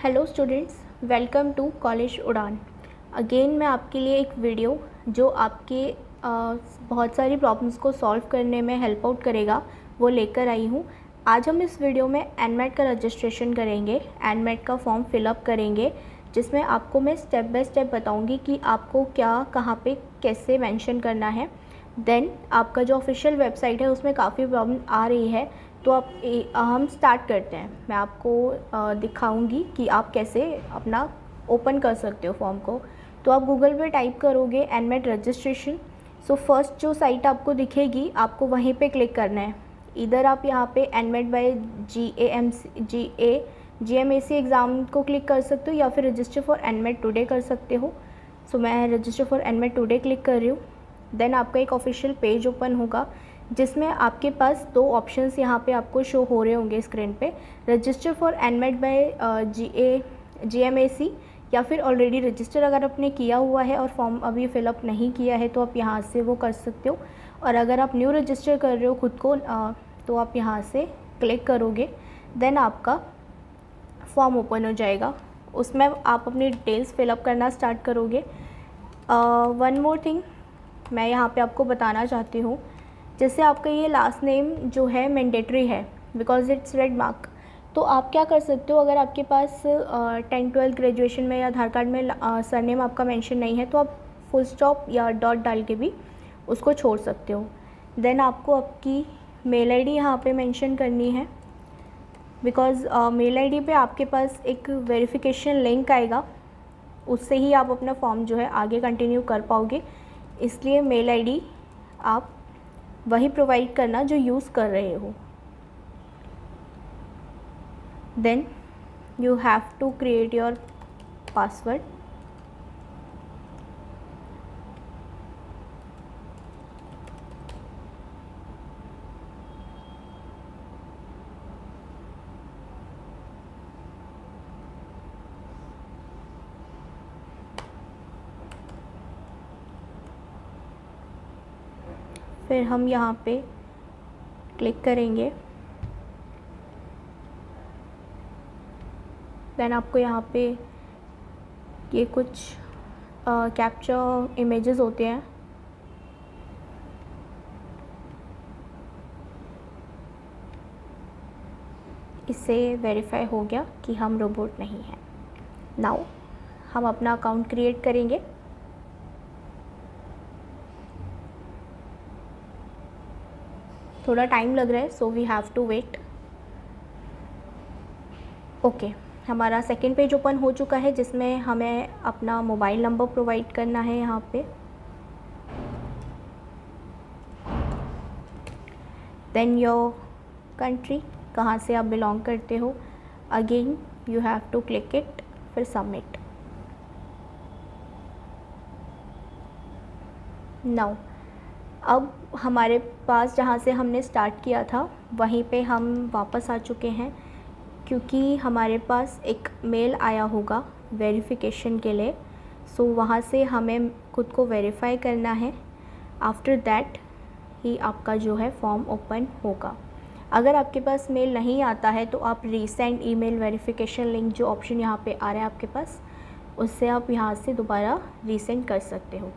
Hello students, welcome to college Udaan. Again मैं आपके लिए एक वीडियो जो आपके बहुत सारी प्रॉब्लम्स को सॉल्व करने में हेल्प आउट करेगा वो लेकर आई हूँ। आज हम इस वीडियो में एनमेट का रजिस्ट्रेशन करेंगे, एनमेट का फॉर्म फिलअप करेंगे, जिसमें आपको मैं स्टेप बाय स्टेप बताऊँगी कि आपको क्या कहाँ पे कैसे मेंशन करना है। देन आपका जो ऑफिशियल वेबसाइट है उसमें काफ़ी प्रॉब्लम आ रही है, तो हम स्टार्ट करते हैं। मैं आपको दिखाऊंगी कि आप कैसे अपना ओपन कर सकते हो फॉर्म को। तो आप गूगल पे टाइप करोगे एनमेट रजिस्ट्रेशन। सो फर्स्ट जो साइट आपको दिखेगी आपको वहीं पे क्लिक करना है। इधर आप यहाँ पे एनमेट बाय GMAC एग्ज़ाम को क्लिक कर सकते हो या फिर रजिस्टर फॉर एनमेट टुडे कर सकते हो। सो मैं register for NMAT today click कर रही हूँ। देन आपका एक ऑफिशियल पेज ओपन होगा जिसमें आपके पास दो ऑप्शंस यहाँ पे आपको शो हो रहे होंगे स्क्रीन पे, register for NMAT by GMAC या फिर ऑलरेडी रजिस्टर अगर आपने किया हुआ है और फॉर्म अभी फ़िलअप नहीं किया है तो आप यहाँ से वो कर सकते हो। और अगर आप न्यू रजिस्टर कर रहे हो खुद को तो आप यहाँ से क्लिक करोगे। देन आपका फॉर्म ओपन हो जाएगा, उसमें आप अपनी डिटेल्स फिलअप करना स्टार्ट करोगे। वन मोर थिंग मैं यहाँ पे आपको बताना चाहती हूँ, जैसे आपका ये लास्ट नेम जो है मैंडेटरी है बिकॉज इट्स रेड मार्क। तो आप क्या कर सकते हो, अगर आपके पास 10-12 ग्रेजुएशन में या आधार कार्ड में सरनेम आपका मेंशन नहीं है तो आप फुल स्टॉप या डॉट डाल के भी उसको छोड़ सकते हो। देन आपको आपकी मेल आईडी यहाँ पे मेंशन करनी है बिकॉज़ मेल आईडी पे आपके पास एक वेरिफिकेशन लिंक आएगा, उससे ही आप अपना फॉर्म जो है आगे कंटिन्यू कर पाओगे। इसलिए मेल आईडी आप वही प्रोवाइड करना जो यूज़ कर रहे हो। Then you have to create your password. फिर हम यहाँ पे क्लिक करेंगे। देन आपको यहाँ पे ये कुछ कैप्चर इमेजेस होते हैं, इससे वेरीफाई हो गया कि हम रोबोट नहीं हैं। नाउ हम अपना अकाउंट क्रिएट करेंगे। थोड़ा टाइम लग रहा है so we have to wait. Okay, हमारा सेकेंड पेज ओपन हो चुका है जिसमें हमें अपना मोबाइल नंबर प्रोवाइड करना है यहाँ पे। देन योर कंट्री, कहाँ से आप बिलोंग करते हो। Again you have to click it, फिर सबमिट। नाउ अब हमारे पास जहाँ से हमने स्टार्ट किया था वहीं पे हम वापस आ चुके हैं, क्योंकि हमारे पास एक मेल आया होगा वेरिफिकेशन के लिए। सो वहाँ से हमें खुद को वेरीफाई करना है। आफ्टर दैट ही आपका जो है फॉर्म ओपन होगा। अगर आपके पास मेल नहीं आता है तो आप रीसेंड ईमेल वेरिफिकेशन लिंक जो ऑप्शन यहाँ पे आ रहा है आपके पास, उससे आप यहाँ से दोबारा रीसेंड कर सकते हो।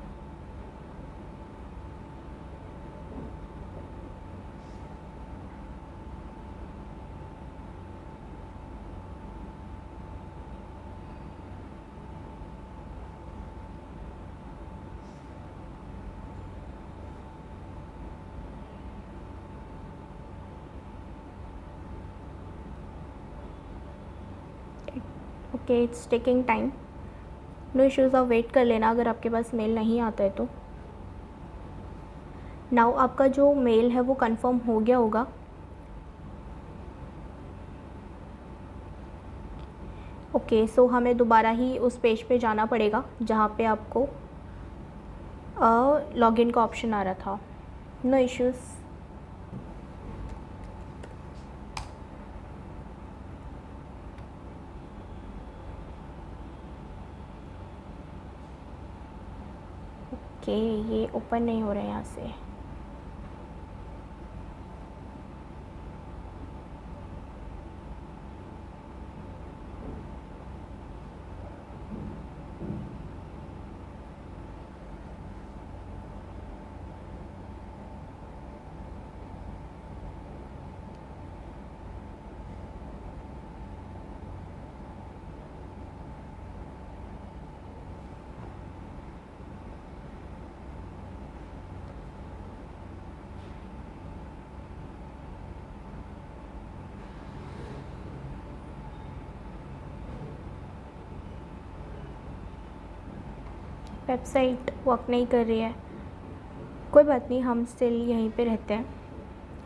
Okay, it's taking time, no issues. आप वेट कर लेना अगर आपके पास मेल नहीं आता है तो। नाउ आपका जो मेल है वो कंफर्म हो गया होगा। ओके, सो हमें दोबारा ही उस पेज पे जाना पड़ेगा जहाँ पे आपको लॉगिन का ऑप्शन आ रहा था। No issues. ओके, ये ओपन नहीं हो रहा है यहाँ से। वेबसाइट वर्क नहीं कर रही है। कोई बात नहीं, हम स्टिल यहीं पे रहते हैं,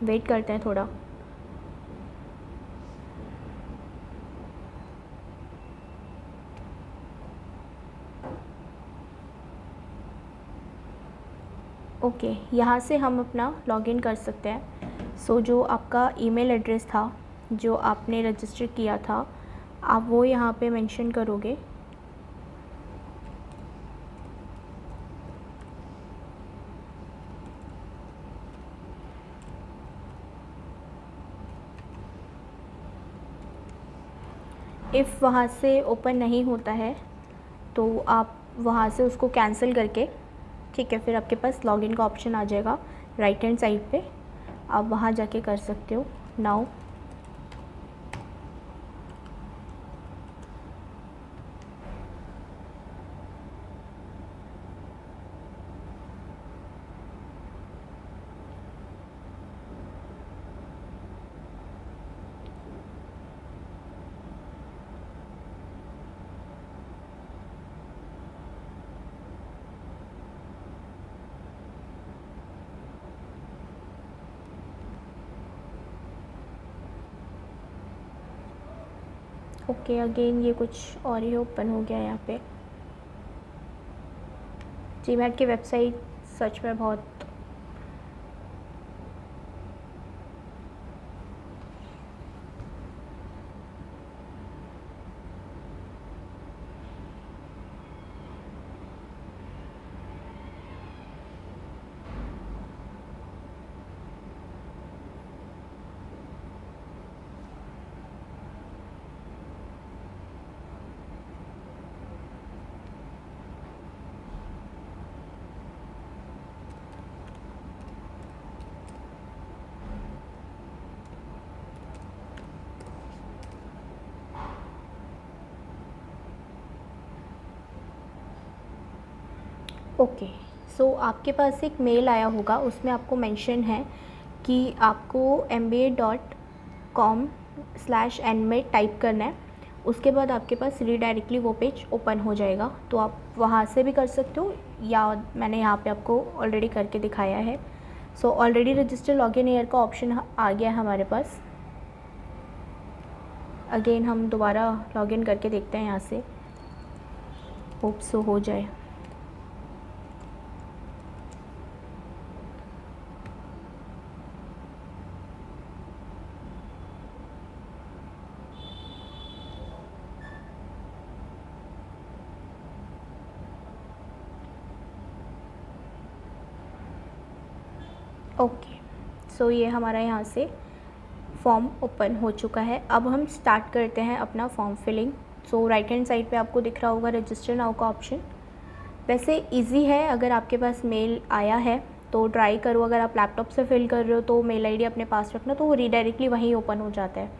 वेट करते हैं थोड़ा। ओके, यहाँ से हम अपना लॉगिन कर सकते हैं। सो जो आपका ईमेल एड्रेस था जो आपने रजिस्टर किया था, आप वो यहाँ पे मेंशन करोगे। इफ़ वहाँ से ओपन नहीं होता है तो आप वहाँ से उसको कैंसिल करके, ठीक है, फिर आपके पास लॉगिन का ऑप्शन आ जाएगा राइट हैंड साइड पे, आप वहाँ जाके कर सकते हो। नाउ ओके, अगेन ये कुछ और ही ओपन हो गया यहाँ पे। जीमैट की वेबसाइट सच में बहुत ओके। सो आपके पास एक मेल आया होगा, उसमें आपको मेंशन है कि आपको mba.com/nmet टाइप करना है। उसके बाद आपके पास रीडायरेक्टली वो पेज ओपन हो जाएगा, तो आप वहाँ से भी कर सकते हो, या मैंने यहाँ पे आपको ऑलरेडी करके दिखाया है। So already register login year का ऑप्शन आ गया है हमारे पास। अगेन हम दोबारा लॉगिन करके देखते हैं यहाँ से, होप सो हो जाए। ओके, सो ये हमारा यहाँ से फॉर्म ओपन हो चुका है। अब हम स्टार्ट करते हैं अपना फॉर्म फिलिंग। सो राइट हैंड साइड पे आपको दिख रहा होगा रजिस्टर नाउ का ऑप्शन। वैसे इजी है, अगर आपके पास मेल आया है तो ट्राई करो। अगर आप लैपटॉप से फिल कर रहे हो तो मेल आईडी अपने पास रखना, तो वो रीडायरेक्टली वहीं ओपन हो जाता है।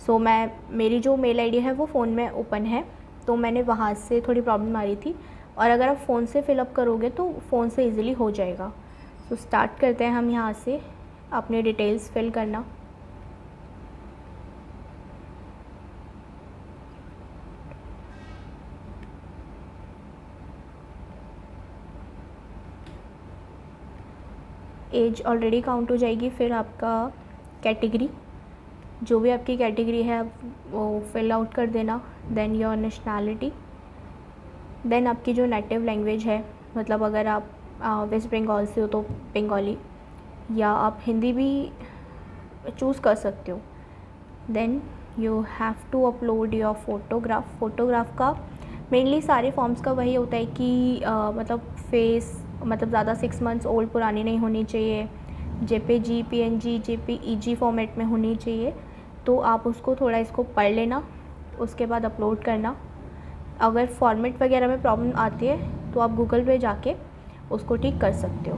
सो मेरी जो मेल आईडी है वो फ़ोन में ओपन है, तो मैंने वहाँ से थोड़ी प्रॉब्लम आ रही थी, और अगर आप फ़ोन से फिलअप करोगे तो फ़ोन से ईज़िली हो जाएगा। सो स्टार्ट करते हैं हम यहाँ से अपने डिटेल्स फिल करना। एज ऑलरेडी काउंट हो जाएगी। फिर आपका कैटेगरी, जो भी आपकी कैटेगरी है आप वो फिल आउट कर देना। देन योर नेशनैलिटी, देन आपकी जो नेटिव लैंग्वेज है, मतलब अगर आप वेस्ट बंगाल से हो तो बंगाली, या आप हिंदी भी चूज़ कर सकते हो। Then you have to upload your photograph का मेनली सारे फॉर्म्स का वही होता है कि मतलब फेस, मतलब ज़्यादा 6 मंथ्स ओल्ड पुरानी नहीं होनी चाहिए, जेपीजी, पीएनजी, जेपीईजी फॉर्मेट में होनी चाहिए। तो आप उसको थोड़ा इसको पढ़ लेना, उसके बाद अपलोड करना। अगर फॉर्मेट वगैरह में प्रॉब्लम आती है तो आप गूगल पे जाके उसको ठीक कर सकते हो।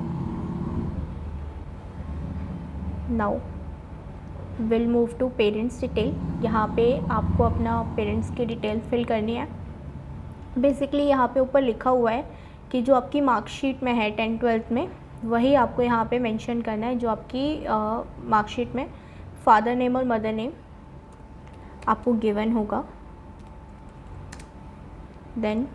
Now will move to parents detail. यहाँ पे आपको अपना पेरेंट्स की डिटेल फिल करनी है। बेसिकली यहाँ पे ऊपर लिखा हुआ है कि जो आपकी मार्कशीट में है 10th-12th में, वही आपको यहाँ पे मेंशन करना है। जो आपकी मार्कशीट में फादर नेम और मदर नेम आपको गिवन होगा। देन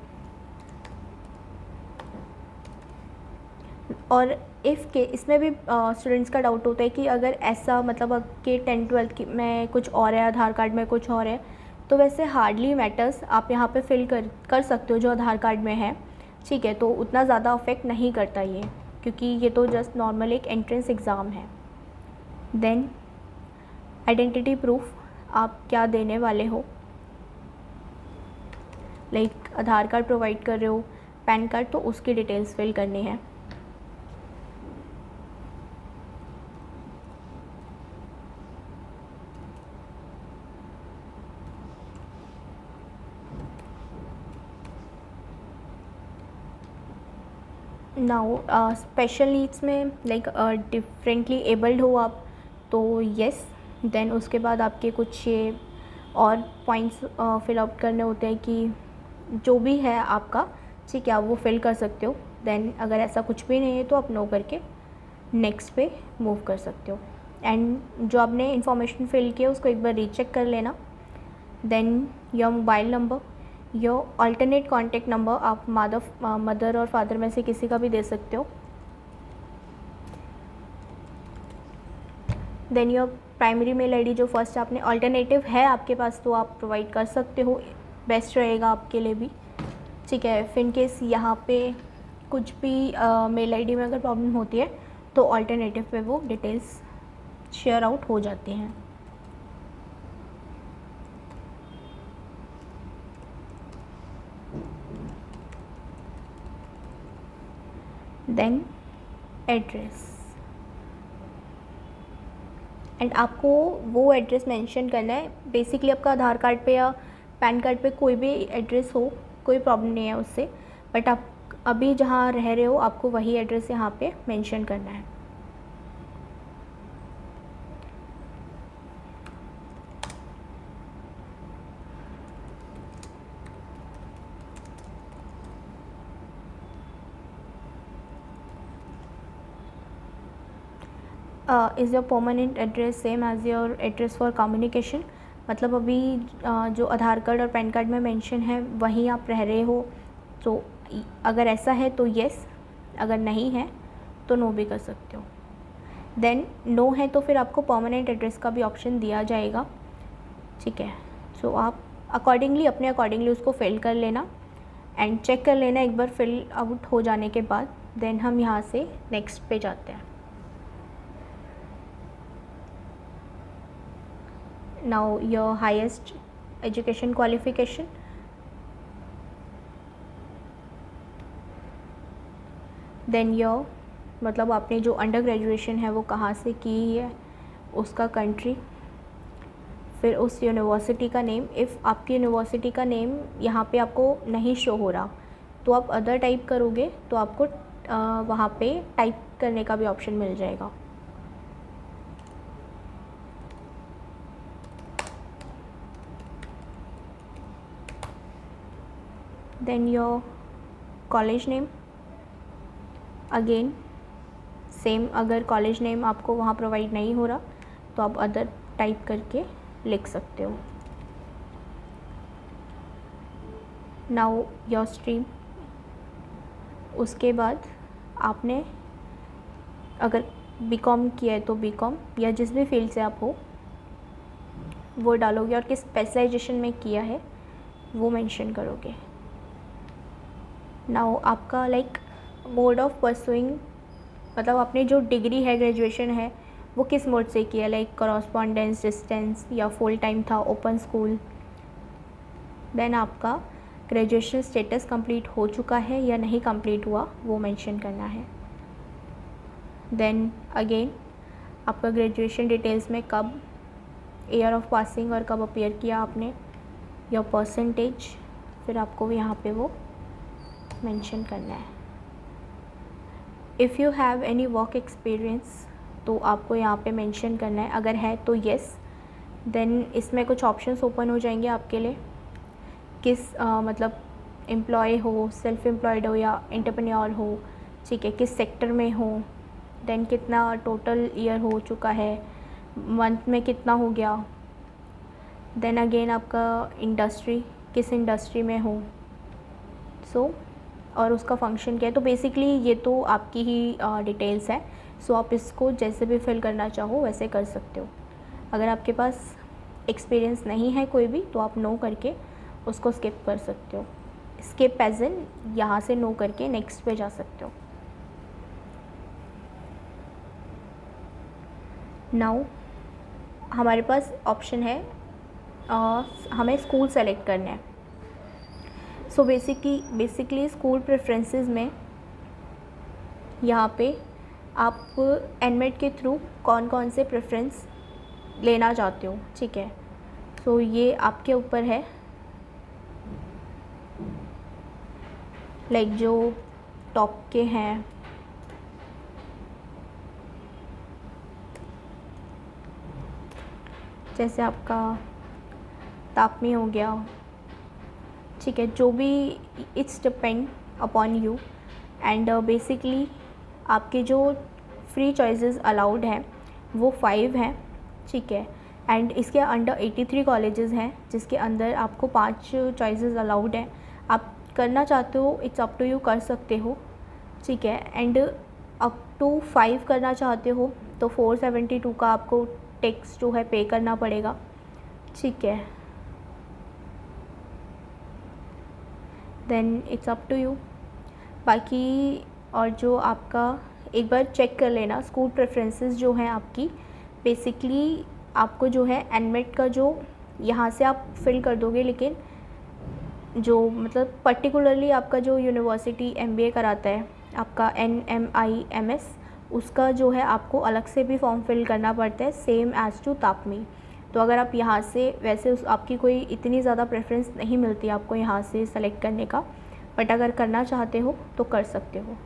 और इफ़ के इसमें भी स्टूडेंट्स का डाउट होता है कि अगर ऐसा मतलब कि 10th-12th की में कुछ और है, आधार कार्ड में कुछ और है, तो वैसे हार्डली मैटर्स, आप यहाँ पे फिल कर सकते हो जो आधार कार्ड में है, ठीक है। तो उतना ज़्यादा अफेक्ट नहीं करता ये, क्योंकि ये तो जस्ट नॉर्मल एक एंट्रेंस एग्ज़ाम है। देन आइडेंटिटी प्रूफ आप क्या देने वाले हो, लाइक आधार कार्ड प्रोवाइड कर रहे हो, पैन कार्ड, तो उसकी डिटेल्स फिल करनी है। नाउ स्पेशल नीड्स में लाइक डिफरेंटली एबल्ड हो आप, तो येस। देन उसके बाद आपके कुछ ये और पॉइंट्स फिल आउट करने होते हैं कि जो भी है आपका, ठीक है, आप वो फिल कर सकते हो। देन अगर ऐसा कुछ भी नहीं है तो आप नो करके नेक्स्ट पे मूव कर सकते हो। एंड जो आपने इन्फॉर्मेशन फिल किया उसको एक बार रीचेक कर लेना। Then your mobile number, your alternate contact number आप मदर और फादर में से किसी का भी दे सकते हो। Then your primary mail ID जो फर्स्ट आपने अल्टरनेटिव है आपके पास तो आप प्रोवाइड कर सकते हो, बेस्ट रहेगा आपके लिए भी, ठीक है। इफ़ इन केस यहाँ पे कुछ भी मेल आईडी में अगर प्रॉब्लम होती है तो अल्टरनेटिव पे वो डिटेल्स शेयर आउट हो जाती हैं। देन एड्रेस, एंड आपको वो एड्रेस मेंशन करना है। बेसिकली आपका आधार कार्ड पे या पैन कार्ड पे कोई भी एड्रेस हो, कोई प्रॉब्लम नहीं है उससे, बट आप अभी जहाँ रह रहे हो आपको वही एड्रेस यहाँ पे मेंशन करना है। Is your permanent address same as your address for communication, मतलब अभी जो आधार कार्ड और पैन कार्ड में मेंशन है वहीं आप रह रहे हो, तो अगर ऐसा है तो येस, अगर नहीं है तो नो भी कर सकते हो। देन नो है तो फिर आपको परमानेंट एड्रेस का भी ऑप्शन दिया जाएगा, ठीक है। सो आप अपने अकॉर्डिंगली उसको फिल कर लेना एंड चेक कर लेना एक बार फिल आउट हो जाने के बाद। देन हम यहाँ से नेक्स्ट पे जाते हैं। Now your highest education qualification, then your मतलब आपने जो अंडर ग्रेजुएशन है वो कहाँ से की है, उसका कंट्री, फिर उस यूनिवर्सिटी का नेम। इफ़ आपकी यूनिवर्सिटी का नेम यहाँ पे आपको नहीं शो हो रहा तो आप अदर टाइप करोगे तो आपको वहाँ पे टाइप करने का भी ऑप्शन मिल जाएगा। Then your college name, again same, अगर कॉलेज नेम आपको वहाँ प्रोवाइड नहीं हो रहा तो आप अदर टाइप करके लिख सकते हो। नाउ योर स्ट्रीम, उसके बाद आपने अगर बीकॉम किया है तो बीकॉम या जिस भी फील्ड से आप हो वो डालोगे, और किस स्पेशलाइजेशन में किया है वो मेंशन करोगे। नाउ आपका लाइक मोड ऑफ परसुइंग, मतलब आपने जो डिग्री है, ग्रेजुएशन है, वो किस मोड से किया, लाइक कॉरस्पॉन्डेंस, डिस्टेंस या फुल टाइम था, ओपन स्कूल। देन आपका ग्रेजुएशन स्टेटस कंप्लीट हो चुका है या नहीं कंप्लीट हुआ वो मेंशन करना है। देन अगेन आपका ग्रेजुएशन डिटेल्स में कब ईयर ऑफ पासिंग और कब अपीयर किया आपने, योर परसेंटेज, फिर आपको यहाँ पे वो मेंशन करना है। If you have any work experience तो आपको यहाँ पे मेंशन करना है, अगर है तो येस। देन इसमें कुछ ऑप्शंस ओपन हो जाएंगे आपके लिए, किस मतलब एम्प्लॉय हो, सेल्फ एम्प्लॉयड हो या एंटरप्रेन्योर हो, ठीक है, किस सेक्टर में हो, देन कितना टोटल ईयर हो चुका है, मंथ में कितना हो गया, देन अगेन आपका इंडस्ट्री, किस इंडस्ट्री में हो। सो और उसका फंक्शन क्या है। तो बेसिकली ये तो आपकी ही डिटेल्स है, सो आप इसको जैसे भी फिल करना चाहो वैसे कर सकते हो। अगर आपके पास एक्सपीरियंस नहीं है कोई भी तो आप नो करके उसको स्किप कर सकते हो। स्किप एज इन यहाँ से नो करके नेक्स्ट पे जा सकते हो। नाउ हमारे पास ऑप्शन है, हमें स्कूल सेलेक्ट करना है। सो बेसिकली स्कूल प्रेफरेंसेस में यहाँ पे आप एनमेट के थ्रू कौन कौन से प्रेफरेंस लेना चाहते हो, ठीक है। सो ये आपके ऊपर है, लाइक जो टॉप के हैं, जैसे आपका तापमी हो गया, ठीक है, जो भी, it's depend upon you. And basically आपके जो फ्री चॉइसेस अलाउड हैं वो 5 हैं, ठीक है। एंड इसके अंडर 83 कॉलेजेस हैं जिसके अंदर आपको 5 चॉइसेस अलाउड हैं। आप करना चाहते हो, इट्स अप टू यू, कर सकते हो, ठीक है। एंड अप टू 5 करना चाहते हो तो 472 का आपको टैक्स जो है पे करना पड़ेगा, ठीक है। Then it's up to you. बाकी और जो आपका, एक बार चेक कर लेना स्कूल प्रेफरेंसेस जो हैं आपकी, बेसिकली आपको जो है एनमेट का जो यहाँ से आप फिल कर दोगे, लेकिन जो मतलब पर्टिकुलरली आपका जो यूनिवर्सिटी एमबीए कराता है आपका NMIMS, उसका जो है आपको अलग से भी फॉर्म फिल करना पड़ता है, सेम एज़ टू तापमी। तो अगर आप यहाँ से, वैसे आपकी कोई इतनी ज़्यादा प्रेफरेंस नहीं मिलती आपको यहाँ से सेलेक्ट करने का, बट अगर करना चाहते हो तो कर सकते हो।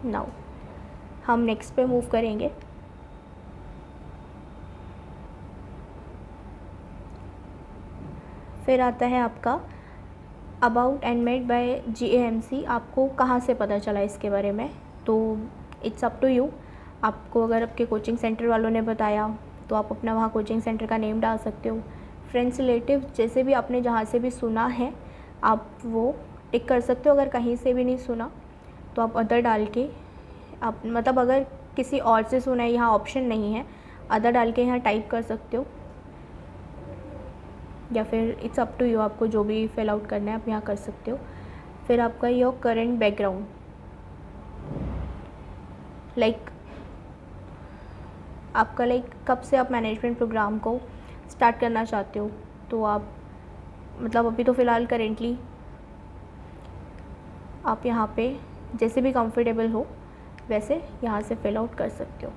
नाउ हम नेक्स्ट पे मूव करेंगे। फिर आता है आपका अबाउट एनमेट बाय GAMC। आपको कहाँ से पता चला इसके बारे में, तो इट्स अप टू यू। आपको अगर आपके कोचिंग सेंटर वालों ने बताया तो आप अपना वहाँ कोचिंग सेंटर का नेम डाल सकते हो। फ्रेंड्स, रिलेटिव, जैसे भी आपने जहाँ से भी सुना है आप वो टिक कर सकते हो। अगर कहीं से भी नहीं सुना तो आप अदर डाल के, आप मतलब अगर किसी और से सुना है, यहाँ ऑप्शन नहीं है, अदर डाल के यहाँ टाइप कर सकते हो, या फिर इट्स अप टू यू, आपको जो भी फिल आउट करना है आप यहाँ कर सकते हो। फिर आपका योर करंट बैकग्राउंड, लाइक आपका कब से आप मैनेजमेंट प्रोग्राम को स्टार्ट करना चाहते हो। तो आप मतलब अभी तो फ़िलहाल करेंटली आप यहाँ पे जैसे भी कंफर्टेबल हो वैसे यहाँ से फिल आउट कर सकते हो।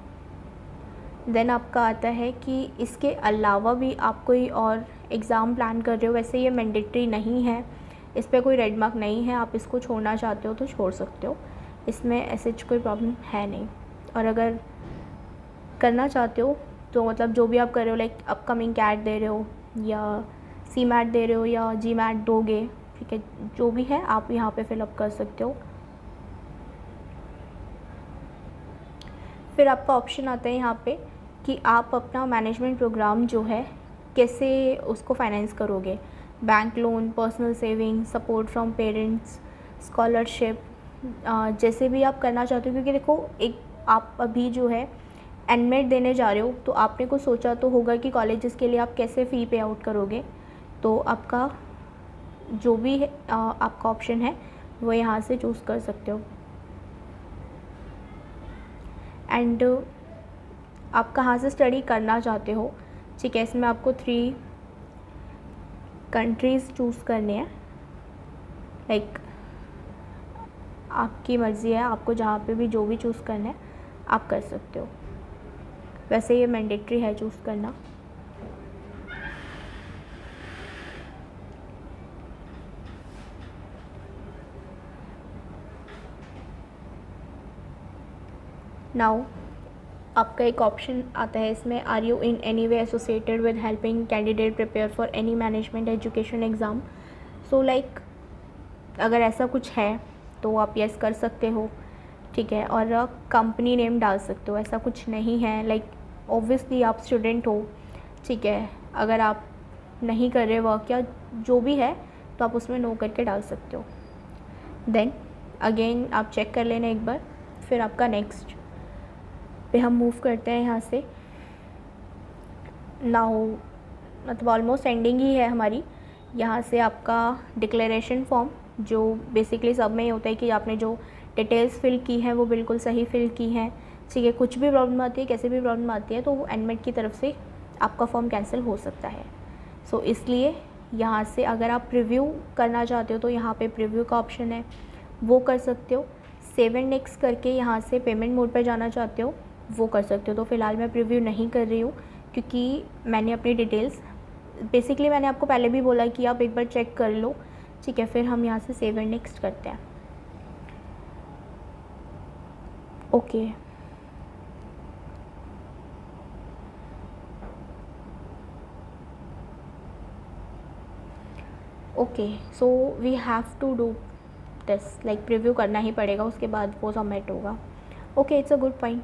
देन आपका आता है कि इसके अलावा भी आप कोई और एग्ज़ाम प्लान कर रहे हो। वैसे ये मैंडेटरी नहीं है, इस पर कोई रेड मार्क नहीं है, आप इसको छोड़ना चाहते हो तो छोड़ सकते हो, इसमें ऐसे कोई प्रॉब्लम है नहीं। और अगर करना चाहते हो तो मतलब जो भी आप कर रहे हो, लाइक अपकमिंग कैट दे रहे हो या CMAT दे रहे हो या GMAT दोगे, ठीक है, जो भी है आप यहाँ पे फिलअप कर सकते हो। फिर आपका ऑप्शन आता है यहाँ पे कि आप अपना मैनेजमेंट प्रोग्राम जो है कैसे उसको फाइनेंस करोगे। Bank loan, personal saving, support from parents, scholarship, जैसे भी आप करना चाहते हो। क्योंकि देखो, एक आप अभी जो है एनमेट देने जा रहे हो तो आपने कुछ सोचा तो होगा कि कॉलेजेस के लिए आप कैसे फ़ी पे आउट करोगे। तो आपका जो भी है आपका ऑप्शन है वो यहाँ से चूज़ कर सकते हो। एंड आप कहाँ से स्टडी करना चाहते हो, ठीक है, इसमें आपको 3 कंट्रीज़ चूज़ करने हैं। लाइक आपकी मर्ज़ी है, आपको जहाँ पे भी जो भी चूज़ करना है आप कर सकते हो। वैसे ये मैंडेटरी है चूज़ करना। नाउ आपका एक ऑप्शन आता है इसमें, are you in any way associated with helping candidate prepare for any management education exam. So like अगर ऐसा कुछ है तो आप यस कर सकते हो, ठीक है, और कंपनी नेम डाल सकते हो। ऐसा कुछ नहीं है, लाइक ऑब्वियसली आप स्टूडेंट हो, ठीक है। अगर आप नहीं कर रहे वर्क या जो भी है, तो आप उसमें नो करके डाल सकते हो। देन अगेन आप चेक कर लेना एक बार। फिर आपका नेक्स्ट पे हम मूव करते हैं यहाँ से। नाउ मतलब ऑलमोस्ट एंडिंग ही है हमारी। यहाँ से आपका डिक्लेरेशन फॉर्म, जो बेसिकली सब में ये होता है कि आपने जो डिटेल्स फिल की हैं वो बिल्कुल सही फिल की हैं, ठीक है। कुछ भी प्रॉब्लम आती है, कैसे भी प्रॉब्लम आती है, तो वो एनमेट की तरफ से आपका फॉर्म कैंसिल हो सकता है। सो इसलिए यहाँ से अगर आप प्रीव्यू करना चाहते हो तो यहाँ पे प्रीव्यू का ऑप्शन है, वो कर सकते हो। सेव एंड नेक्स्ट करके यहाँ से पेमेंट मोड पर जाना चाहते हो, वो कर सकते हो। तो फ़िलहाल मैं प्रीव्यू नहीं कर रही हूँ, क्योंकि मैंने अपनी डिटेल्स बेसिकली मैंने आपको पहले भी बोला कि आप एक बार चेक कर लो, ठीक है। फिर हम यहाँ से सेव एंड नेक्स्ट करते हैं। Okay, okay, so we have to do this, like preview करना ही पड़ेगा, उसके बाद वो सबमिट होगा। Okay, it's a good point,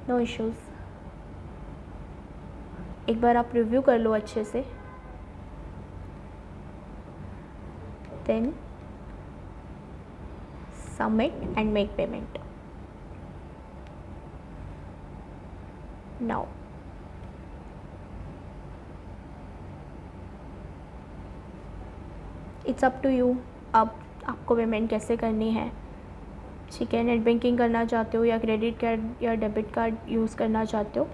no issues. एक बार आप रिव्यू कर लो अच्छे से, then submit and make payment. Now it's up to you, अब आपको पेमेंट कैसे करनी है, ठीक है। नेट बैंकिंग करना चाहते हो या क्रेडिट कार्ड या डेबिट कार्ड यूज़ करना चाहते हो।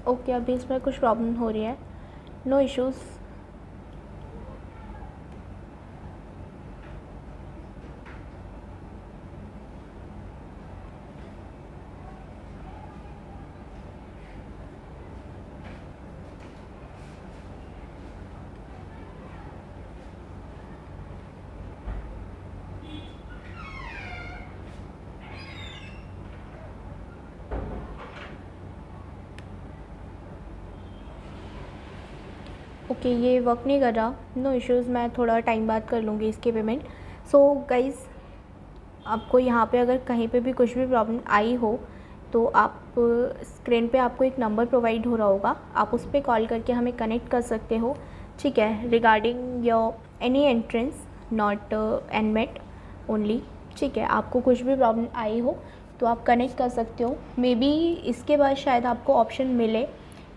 ओके, अभी इसमें कुछ प्रॉब्लम हो रही है, नो इश्यूज़। ओके, ये वर्क नहीं कर रहा, नो इश्यूज़, मैं थोड़ा टाइम बाद कर लूँगी इसकी पेमेंट। सो गाइज़, आपको यहाँ पे अगर कहीं पे भी कुछ भी प्रॉब्लम आई हो तो आप स्क्रीन पे आपको एक नंबर प्रोवाइड हो रहा होगा, आप उस पर कॉल करके हमें कनेक्ट कर सकते हो, ठीक है, regarding your any entrance not NMAT only, ठीक है। आपको कुछ भी प्रॉब्लम आई हो तो आप कनेक्ट कर सकते हो। मे बी इसके बाद शायद आपको ऑप्शन मिले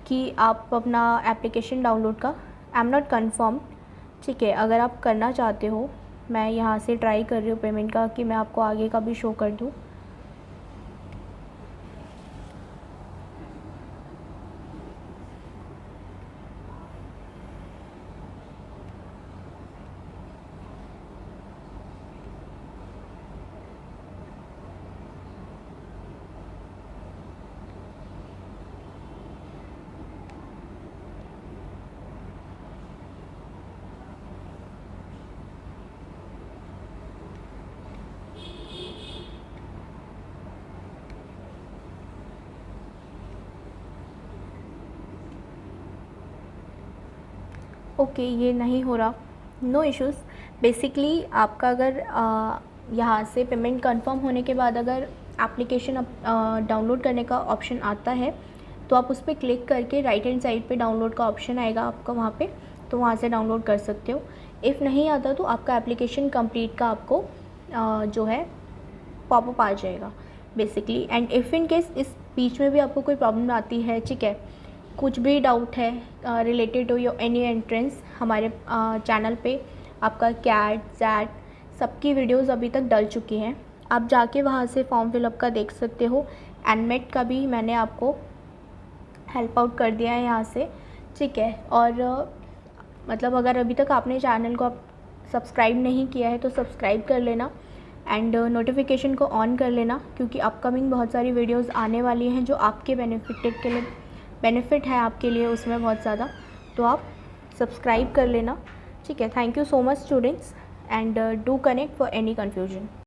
कि आप अपना एप्लीकेशन डाउनलोड का, आई एम नॉट कन्फर्म, ठीक है। अगर आप करना चाहते हो, मैं यहाँ से ट्राई कर रही हूँ पेमेंट का कि मैं आपको आगे का भी शो कर दूँ। ओके, ये नहीं हो रहा, नो इश्यूज़। बेसिकली आपका अगर यहाँ से पेमेंट कंफर्म होने के बाद अगर एप्लीकेशन डाउनलोड करने का ऑप्शन आता है तो आप उस पर क्लिक करके राइट हैंड साइड पे डाउनलोड का ऑप्शन आएगा आपका वहाँ पे, तो वहाँ से डाउनलोड कर सकते हो। इफ़ नहीं आता तो आपका एप्लीकेशन कंप्लीट का आपको जो है पॉपअप आ जाएगा basically. And if in case इस बीच में भी आपको कोई प्रॉब्लम आती है, ठीक है, कुछ भी डाउट है related to your any entrance, हमारे चैनल पे आपका कैट जैट सबकी वीडियोस अभी तक डल चुकी हैं, आप जाके वहाँ से फॉर्म फिलअप का देख सकते हो। एनमेट का भी मैंने आपको हेल्प आउट कर दिया है यहाँ से, ठीक है। और मतलब अगर अभी तक आपने चैनल को आप सब्सक्राइब नहीं किया है तो सब्सक्राइब कर लेना एंड नोटिफिकेशन को ऑन कर लेना, क्योंकि अपकमिंग बहुत सारी वीडियोस आने वाली हैं जो आपके बेनिफिट है आपके लिए उसमें बहुत ज़्यादा, तो आप सब्सक्राइब कर लेना, ठीक है। Thank you so much students and do connect for any confusion.